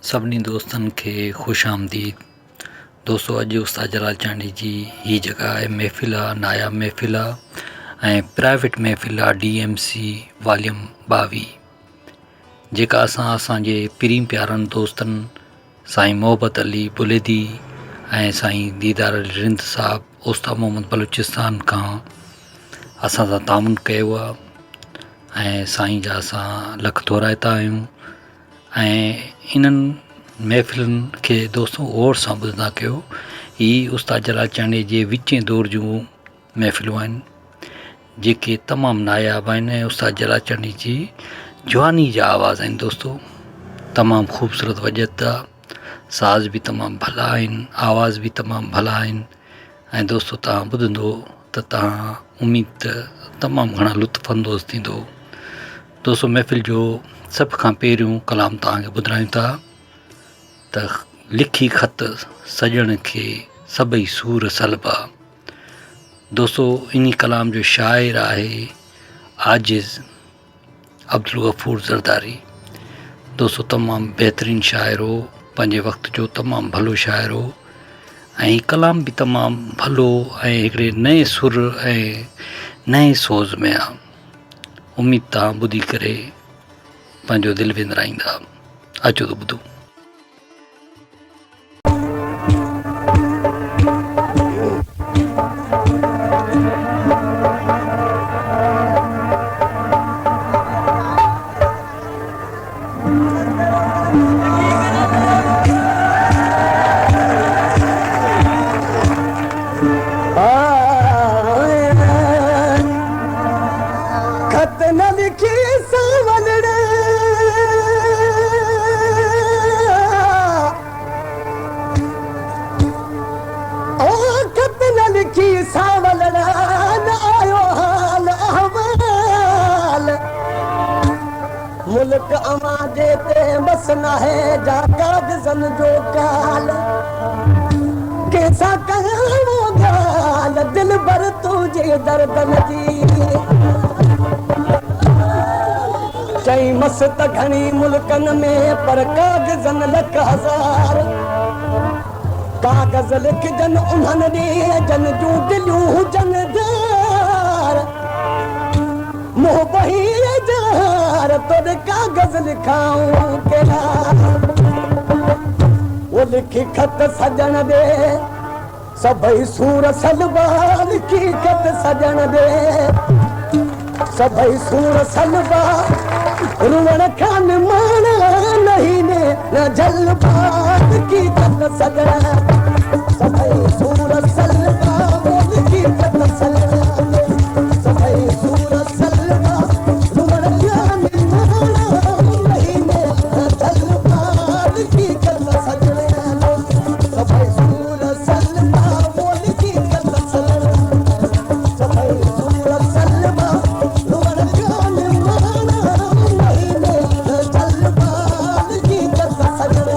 सभिनी दोस्तनि खे ख़ुशि आमदीद। दोस्तों, अॼु उस्ताद जलाल चांडी जी ही जॻह आहे, महफ़िल आहे, नायाब महफ़िल आहे ऐं प्राइवेट महफ़िल आहे DMC वॉल्यूम 22, जेका असांजे पिरीं प्यारनि दोस्तनि साईं मोहब्बत अली बुलेदी ऐं साईं दीदार अली रिंद साहिबु उस्ताद मोहम्मद बलूचिस्तान खां असां सां ताउन कयो आहे ऐं साईं जा असां लख थोराइता आहियूं। ऐं इन्हनि महफ़िलुनि खे दोस्तों गौर सां ॿुधंदा कयो। ही उस्ताद जलाल चांडी जे विचें दौर जूं महफ़िलूं आहिनि जेके तमामु नायाब आहिनि ऐं उस्ताद जलाल चांडी जी जवानी जा आवाज़ आहिनि। दोस्तों, तमामु ख़ूबसूरत वजत आहे, साज़ बि तमामु भला आहिनि, आवाज़ बि तमामु भला आहिनि ऐं दोस्तों तव्हां ॿुधंदो त तव्हां उमेद तमामु घणा लुत्फ़ अंदोज़ थींदो। दोस्तों, महफ़िल जो सभ खां पहिरियों कलाम तव्हांखे ॿुधायूं था त लिखी ख़त सॼण खे सभई सूर सलबा। दोस्तों, इन कलाम जो शाइर आहे आजिज़ अब्दुल गफ़ूर ज़रदारी। दोस्तों, तमामु बहितरीनु शाइर हो, पंहिंजे वक़्त जो तमामु भलो शाइर हो ऐं कलाम बि तमामु भलो ऐं हिकिड़े नए सुर ऐं नए सोज़ में आहे। उमेद तव्हां ॿुधी करे पंहिंजो दिलि विंदराईंदा। अचो त ॿुधो। मुल्क अमाजे ते बसना है जा कागज़न जो काल कैसा कहूं गाल दिल भर तुझे दर्दन जी चई मस्त घणी मुल्कन में पर कागज़न लख हज़ार कागज़ लिखजन उन्हनि ॾे जन जूं दिलियूं हुजन दार मोह बही जार तोरे कागज़ लिखाऊं केला वो लिखी खत सजण दे सभई सूर सलबा लिखी खत सजण दे सभई सूर सलबा रुवण खान माना नहीं ने न जलबा लिखी खत सजण सभई सूर सलबा लिखी खत सजण सभई सूर सलबा रुवण खान माना नहीं ने न जलबा लिखी खत सजण सभई सूर सलबा लिखी खत सजण सभई सूर सलबा रुवण खान माना नहीं ने न जलबा लिखी खत सजण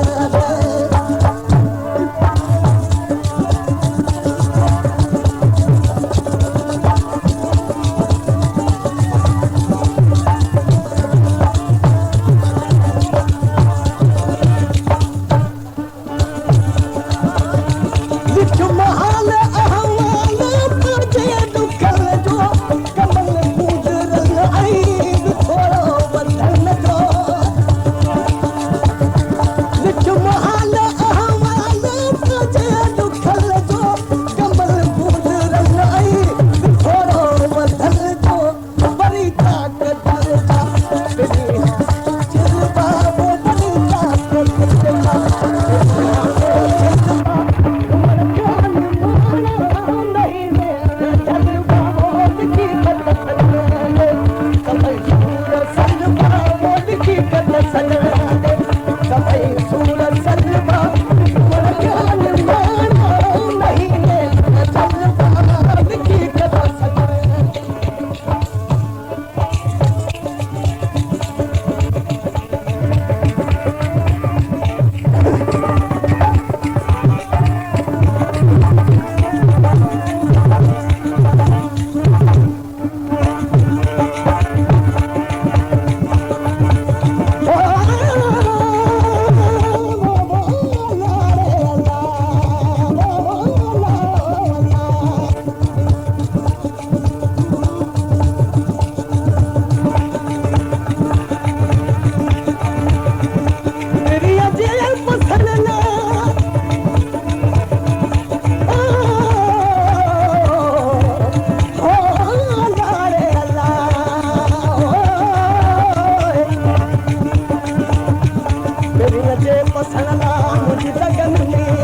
दिल जे पसंद ला मुझी लगन में